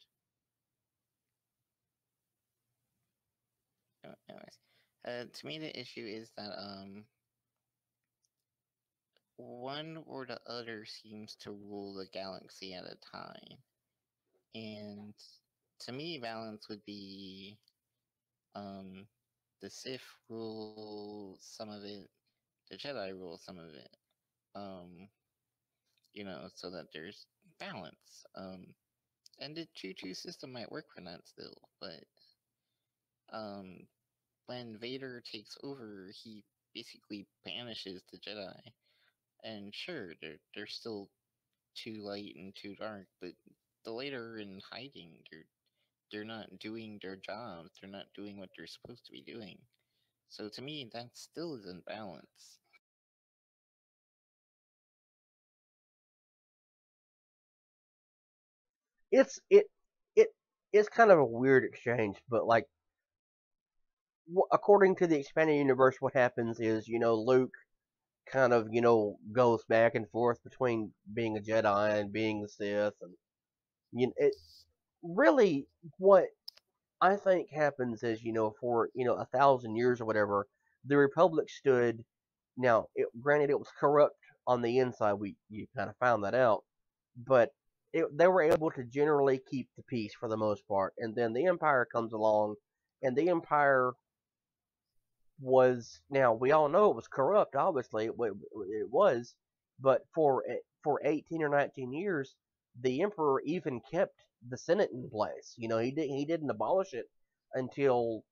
Anyways, to me the issue is that one or the other seems to rule the galaxy at a time, and to me balance would be the Sith rule some of it, the Jedi rule some of it. So that there's balance. And the 2-2 system might work for that still, but when Vader takes over, he basically banishes the Jedi. And sure, they're still too light and too dark, but the light are in hiding. They're not doing their jobs. They're not doing what they're supposed to be doing. So to me, that still isn't balance. It's kind of a weird exchange, but like according to the expanded universe, what happens is Luke kind of goes back and forth between being a Jedi and being a Sith, and it really what I think happens is for 1,000 years or whatever, the Republic stood. Now, granted, it was corrupt on the inside. You kind of found that out, but they were able to generally keep the peace for the most part. And then the Empire comes along, and the Empire was, now we all know it was corrupt. Obviously, it was, but for 18 or 19 years, the Emperor even kept the Senate in place. He didn't abolish it until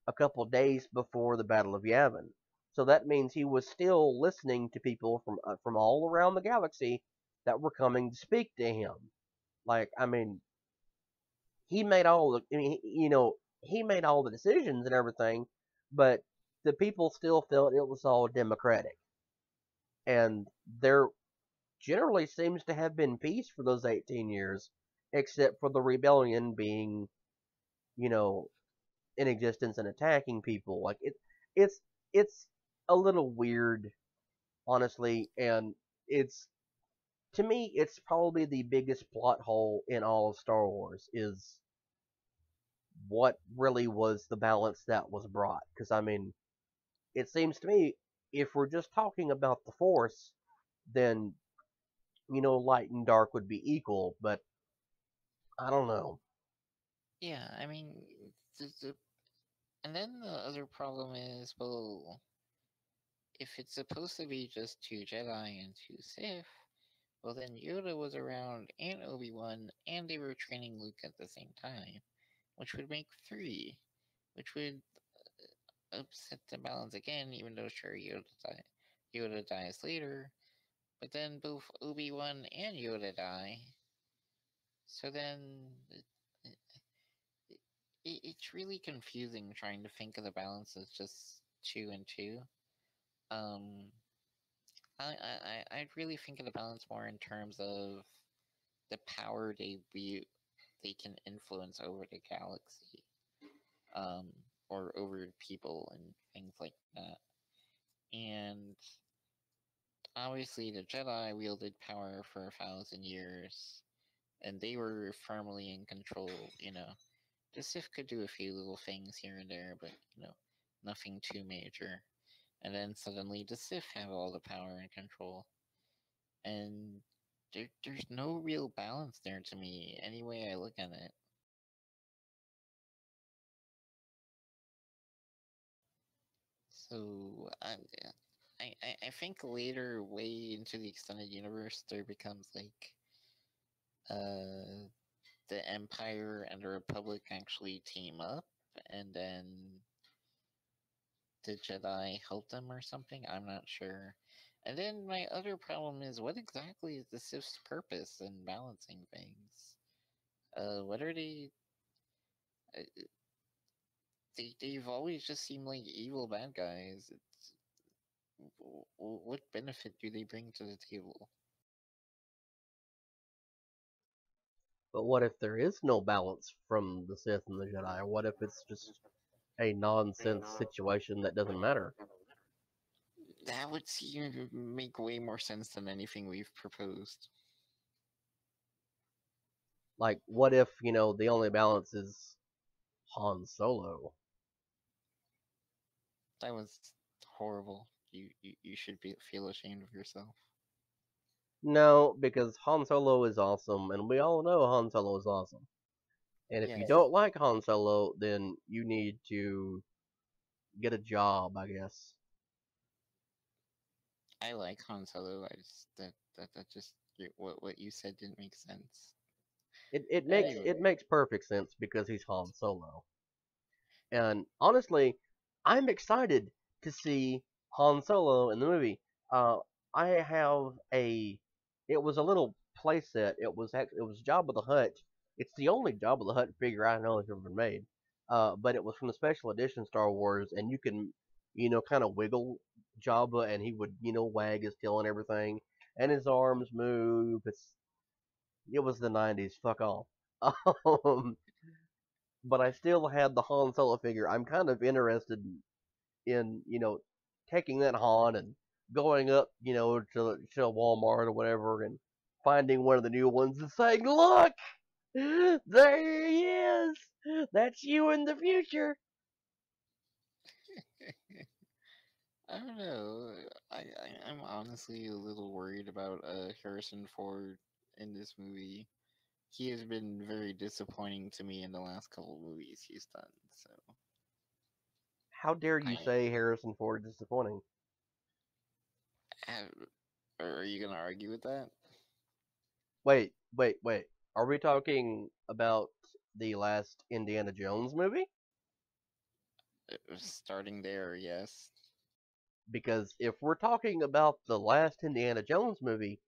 a couple of days before the Battle of Yavin. So that means he was still listening to people from all around the galaxy that were coming to speak to him. Like, I mean, he made all the, he made all the decisions and everything, but the people still felt it was all democratic. And there generally seems to have been peace for those 18 years, except for the rebellion being, you know, in existence and attacking people. Like it's it's a little weird, honestly, and it's to me it's probably the biggest plot hole in all of Star Wars is what really was the balance that was brought. Because I mean, it seems to me if we're just talking about the Force, then light and dark would be equal. But I don't know. Yeah, I mean, and then the other problem is, well, if it's supposed to be just two Jedi and two Sith, well, then Yoda was around and Obi-Wan, and they were training Luke at the same time, which would make three, which would upset the balance again, even though sure Yoda dies later, but then both Obi-Wan and Yoda die, so then it, it's really confusing trying to think of the balance as just two and two. Um, I'd really think of the balance more in terms of the power they can influence over the galaxy, um, or over people and things like that. And obviously, the Jedi wielded power for 1,000 years, and they were firmly in control. The Sith could do a few little things here and there, but nothing too major. And then suddenly, the Sith have all the power and control, and there's no real balance there to me, any way I look at it. So I think later, way into the extended universe, there becomes like uh the Empire and the Republic actually team up, and then the Jedi help them or something. I'm not sure. And then my other problem is, what exactly is the Sith's purpose in balancing things? What are they? Uh, they've always just seemed like evil bad guys. What benefit do they bring to the table? But what if there is no balance from the Sith and the Jedi? Or what if it's just a nonsense situation that doesn't matter? That would seem to make way more sense than anything we've proposed. Like, what if, the only balance is Han Solo? That was horrible. You should feel ashamed of yourself. No, because Han Solo is awesome, and we all know Han Solo is awesome. And if you Yes, don't like Han Solo, then you need to get a job, I guess. I like Han Solo. I just that just what you said didn't make sense. It makes Anyway, it makes perfect sense because he's Han Solo. And honestly, I'm excited to see Han Solo in the movie. Uh, I have a. It was a little playset. It was Jabba the Hutt. It's the only Jabba the Hutt figure I know that's ever been made. But it was from the special edition Star Wars, and you can, kind of wiggle Jabba, and he would, wag his tail and everything, and his arms move. It was the '90s. Fuck off. Um, but I still had the Han Solo figure. I'm kind of interested in taking that Han and going up to Walmart or whatever and finding one of the new ones and saying, "Look, there he is. That's you in the future." I don't know. I'm honestly a little worried about Harrison Ford in this movie. He has been very disappointing to me in the last couple of movies he's done. So How dare you I say Harrison Ford is disappointing? have. Are you gonna argue with that? Wait, wait, wait. Are we talking about the last Indiana Jones movie? Starting there, yes. Because if we're talking about the last Indiana Jones movie,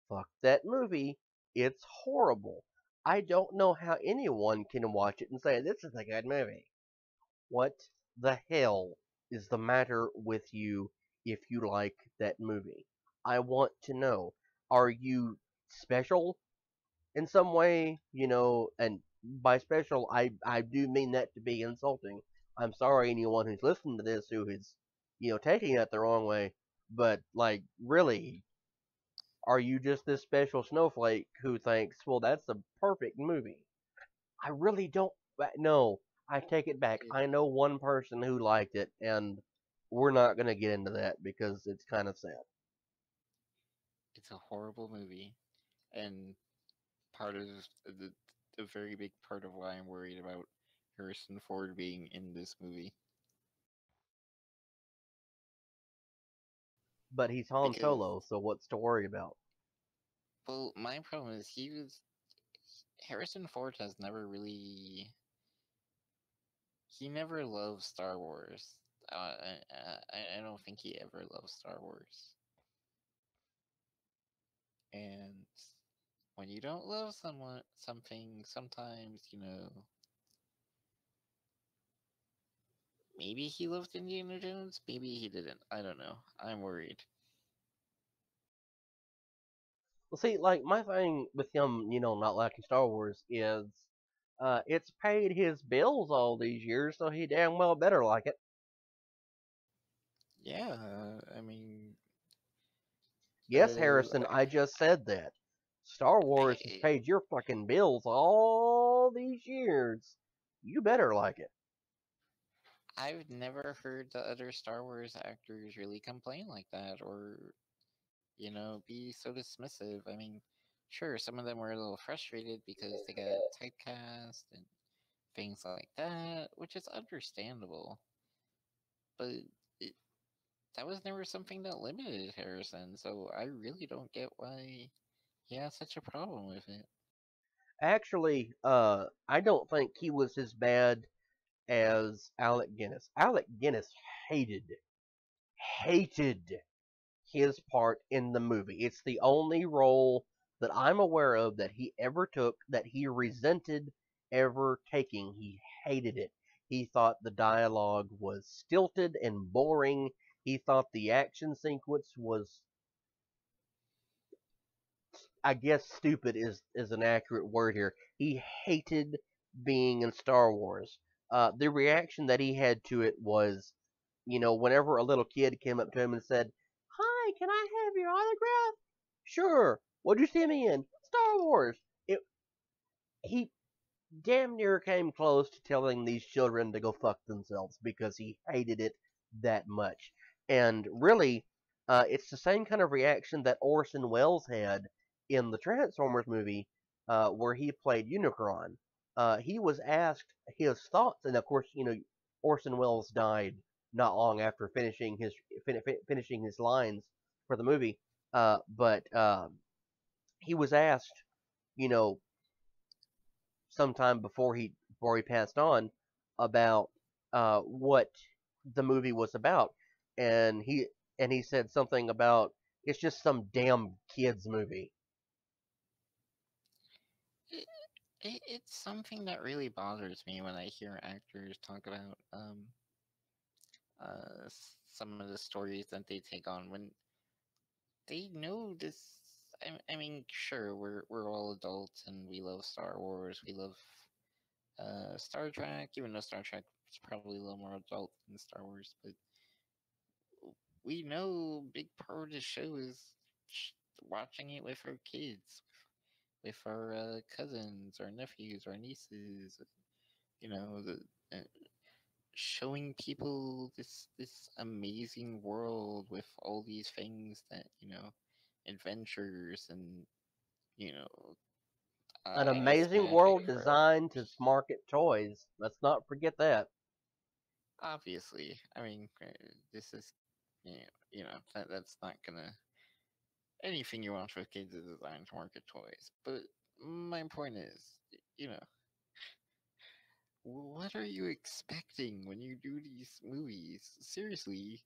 fuck that movie. It's horrible. I don't know how anyone can watch it and say this is a good movie. What the hell is the matter with you if you like that movie? I want to know. Are you special in some way? And by special, I do mean that to be insulting. I'm sorry, anyone who's listening to this who is, taking that the wrong way. But, like, really, are you just this special snowflake who thinks, well, that's a perfect movie? I really don't. No, I take it back. It, I know one person who liked it, and we're not going to get into that because it's kind of sad. it's a horrible movie, and part of the a very big part of why I'm worried about Harrison Ford being in this movie But he's Han because Solo, so what's to worry about? well, my problem is Harrison Ford has never really he never loved Star Wars. I don't think he ever loved Star Wars. And when you don't love something, sometimes maybe he loved Indiana Jones, maybe he didn't. I don't know. I'm worried. Well, see, like my thing with him, not liking Star Wars is, it's paid his bills all these years, so he damn well better like it. Yeah, I mean, Yes, Harrison, I just said that. Star Wars has I paid your fucking bills all these years. You better like it. I've never heard the other Star Wars actors really complain like that or be so dismissive. I mean, sure, some of them were a little frustrated because they got typecast and things like that, which is understandable. But it, that was never something that limited Harrison, so I really don't get why he has such a problem with it. Actually, I don't think he was as bad as Alec Guinness. Alec Guinness hated, hated his part in the movie. It's the only role that I'm aware of that he ever took that he resented ever taking. He hated it. He thought the dialogue was stilted and boring. He thought the action sequence was, I guess stupid is an accurate word here. He hated being in Star Wars. The reaction that he had to it was, whenever a little kid came up to him and said, "Hi, can I have your autograph?" "Sure. What'd you see me in?" "Star Wars." He damn near came close to telling these children to go fuck themselves because he hated it that much. And really, it's the same kind of reaction that Orson Welles had in the Transformers movie, where he played Unicron. He was asked his thoughts, and of course, Orson Welles died not long after finishing his lines for the movie. But he was asked, you know, sometime before he passed on about what the movie was about, and he said something about it's just some damn kids movie. It's something that really bothers me when I hear actors talk about some of the stories that they take on when they know this. I mean, sure, we're all adults and we love Star Wars. We love Star Trek, even though Star Trek is probably a little more adult than Star Wars. But we know a big part of the show is watching it with our kids, with our cousins, our nephews, our nieces. The uh, showing people this amazing world with all these things that adventures and you know An ice amazing magic world for our designed to market toys. Let's not forget that. obviously. I mean, this is that's not gonna anything you want for kids is designed to market toys. But my point is, you know, what are you expecting when you do these movies? Seriously,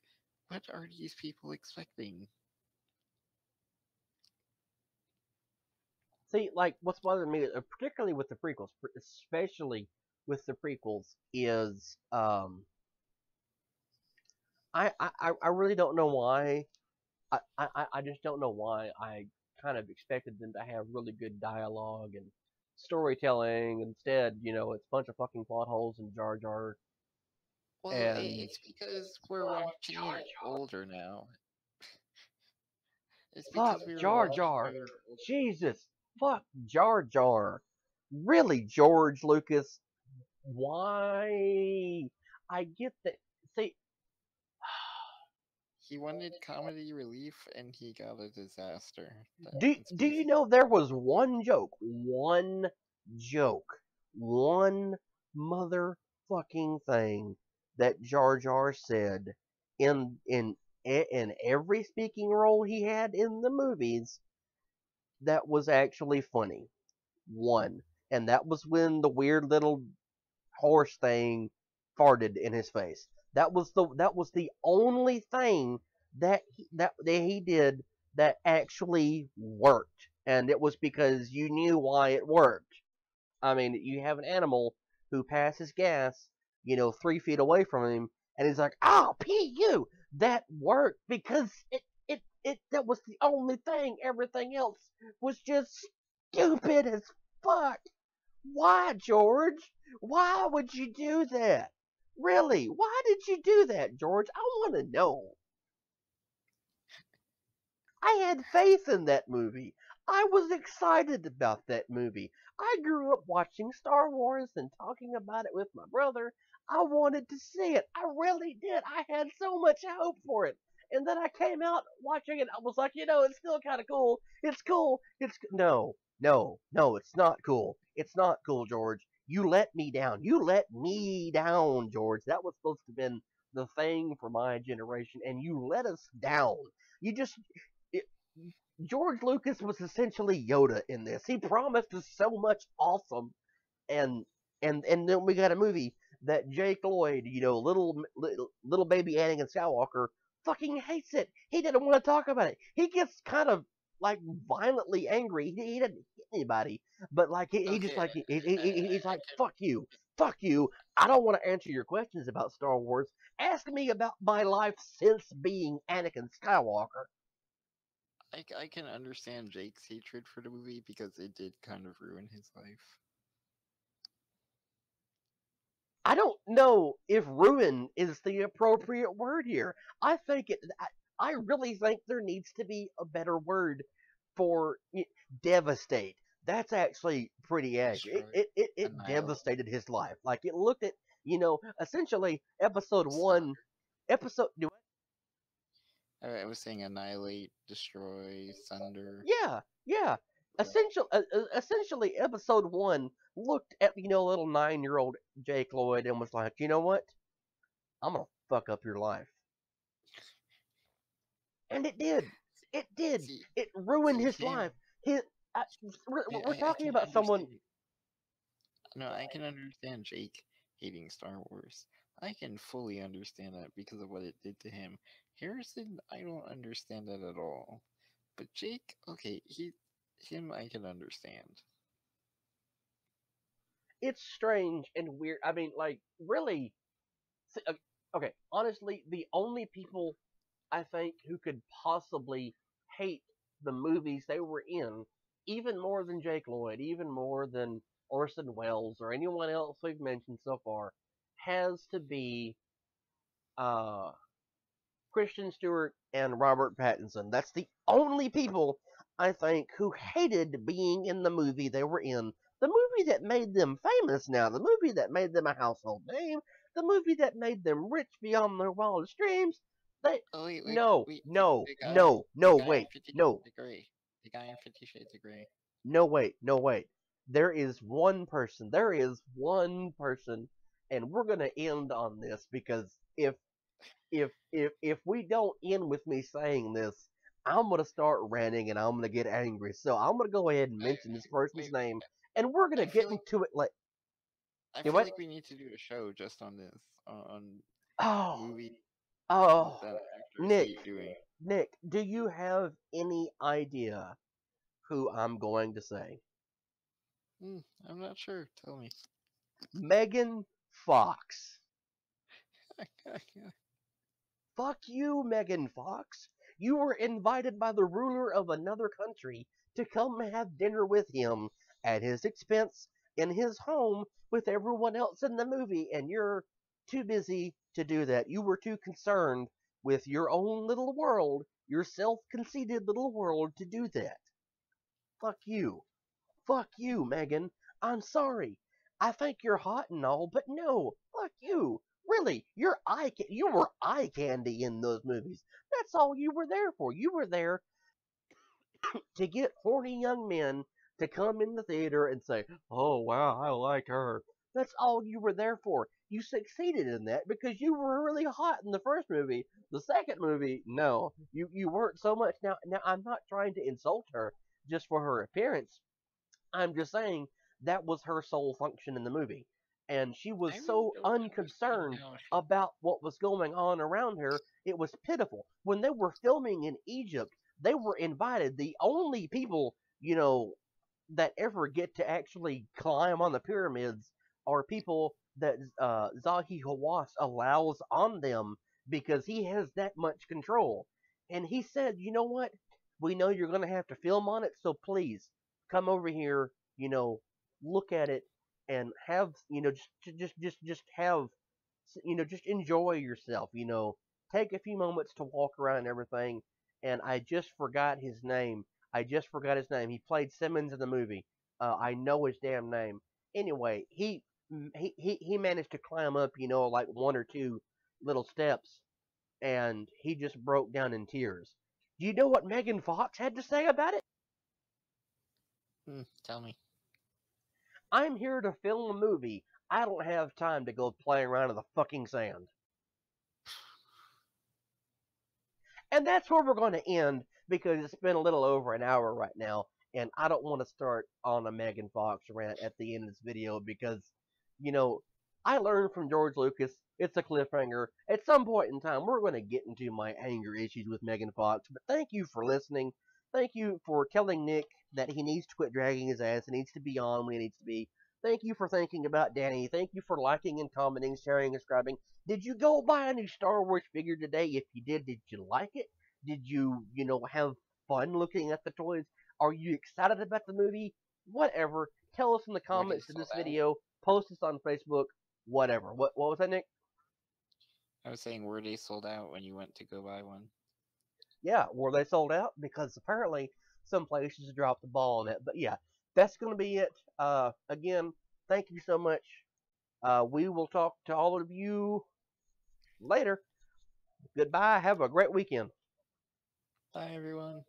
what are these people expecting? See, like what's bothering me, particularly with the prequels, especially with the prequels is I really don't know why. I just don't know why I kind of expected them to have really good dialogue and storytelling. Instead, it's a bunch of fucking plot holes and Jar Jar Well, and it's because we're watching it older now. It's fuck because we were Jar watching Jar. it older. Jesus, fuck Jar Jar. Really, George Lucas? Why? I get that. See, He wanted comedy relief and he got a disaster. That's do you basically. know there was joke, one motherfucking thing that Jar Jar said in every speaking role he had in the movies that was actually funny. One, and that was when the weird little horse thing farted in his face. That was the only thing that he did that actually worked, and it was because you knew why it worked. I mean, you have an animal who passes gas, 3 feet away from him, and he's like, "Oh, pu!" That worked because it that was the only thing. Everything else was just stupid as fuck. Why, George? Why would you do that? Really? Why did you do that, George? I want to know. I had faith in that movie. I was excited about that movie. I grew up watching Star Wars and talking about it with my brother. I wanted to see it. I really did. I had so much hope for it. And then I came out watching it. I was like, it's still kind of cool. It's cool. No, no, no. It's not cool. It's not cool, George. You let me down. You let me down, George. That was supposed to have been the thing for my generation, and you let us down. You just it, George Lucas was essentially Yoda in this. He promised us so much awesome, and and then we got a movie that Jake Lloyd, little baby Anakin Skywalker, fucking hates it. He didn't want to talk about it. He gets kind of like violently angry. He didn't hit anybody, but like he just Okay, like he's I like fuck you. I don't want to answer your questions about Star Wars. Ask me about my life since being Anakin Skywalker. I can understand Jake's hatred for the movie because it did kind of ruin his life. I don't know if ruin is the appropriate word here. I think I really think there needs to be a better word for devastate. That's actually pretty accurate. Destroy, It annihilate, devastated his life. Like it looked at essentially episode one. sunder. Episode I was saying annihilate, destroy, sunder. Yeah, yeah. Yeah. Essentially, episode one looked at little 9-year-old Jake Lloyd and was like, you know what? I'm gonna fuck up your life, and it did. It did. See, It ruined see his him. life. His, I, we're I talking can about someone. understand. No, I can understand Jake hating Star Wars. I can fully understand that because of what it did to him. Harrison, I don't understand that at all. But Jake, okay, him, I can understand. It's strange and weird. I mean, like, really. Okay, honestly, the only people I think who could possibly hate the movies they were in, even more than Jake Lloyd, even more than Orson Welles or anyone else we've mentioned so far, has to be uh, Kristen Stewart and Robert Pattinson. That's the only people I think who hated being in the movie they were in. The movie that made them famous now, the movie that made them a household name, the movie that made them rich beyond their wildest dreams. They Oh no, wait, no, the guy, no, the no, guy in wait, 50 no, Shades of Grey, the guy in 50 Shades of Grey. no, wait, no, wait. There is one person. There is one person, and we're gonna end on this because if we don't end with me saying this, I'm gonna start ranting and I'm gonna get angry. So I'm gonna go ahead and I, mention this person's wait, name, and we're gonna I get feel like into it like I you know feel what? like we need to do a show just on this, on Oh, movies oh, that actors Nick, hate doing. Nick, do you have any idea who I'm going to say? I'm not sure. Tell me. Megan Fox. Fuck you, Megan Fox. You were invited by the ruler of another country to come have dinner with him at his expense in his home with everyone else in the movie, and you're too busy to do that. You were too concerned with your own little world, your self-conceited little world, to do that. Fuck you. Fuck you, Megan. I'm sorry. I think you're hot and all, but no. Fuck you. Really, you were eye candy in those movies. That's all you were there for. You were there to get horny young men to come in the theater and say, "Oh wow, I like her." That's all you were there for. You succeeded in that because you were really hot in the first movie. The second movie, no, you weren't so much. Now I'm not trying to insult her just for her appearance. I'm just saying that was her sole function in the movie. And she was I really so don't understand unconcerned how she. about what was going on around her, it was pitiful. When they were filming in Egypt, they were invited. The only people, that ever get to actually climb on the pyramids are people that Zahi Hawass allows on them because he has that much control. And he said, you know what? We know you're going to have to film on it, so please come over here, look at it and have, just have, just enjoy yourself, take a few moments to walk around and everything. And I just forgot his name. He played Simmons in the movie. I know his damn name. Anyway, he managed to climb up, like one or two little steps, and he just broke down in tears. Do you know what Megan Fox had to say about it? Tell me. I'm here to film a movie. I don't have time to go play around in the fucking sand. And that's where we're going to end because it's been a little over an hour right now. And I don't want to start on a Megan Fox rant at the end of this video because, you know, I learned from George Lucas. It's a cliffhanger. At some point in time, we're going to get into my anger issues with Megan Fox. But thank you for listening. Thank you for telling Nick that he needs to quit dragging his ass. He needs to be on when he needs to be. Thank you for thinking about Danny. Thank you for liking and commenting, sharing, and subscribing. Did you go buy a new Star Wars figure today? If you did you like it? Did you, have fun looking at the toys? Are you excited about the movie? Whatever. Tell us in the Were they comments to sold this out? video. Post us on Facebook. Whatever. What was that, Nick? I was saying, were they sold out when you went to go buy one? Yeah, were they sold out? Because apparently some places dropped the ball on it. But yeah, that's going to be it. Again, thank you so much. We will talk to all of you later. Goodbye. Have a great weekend. Bye, everyone.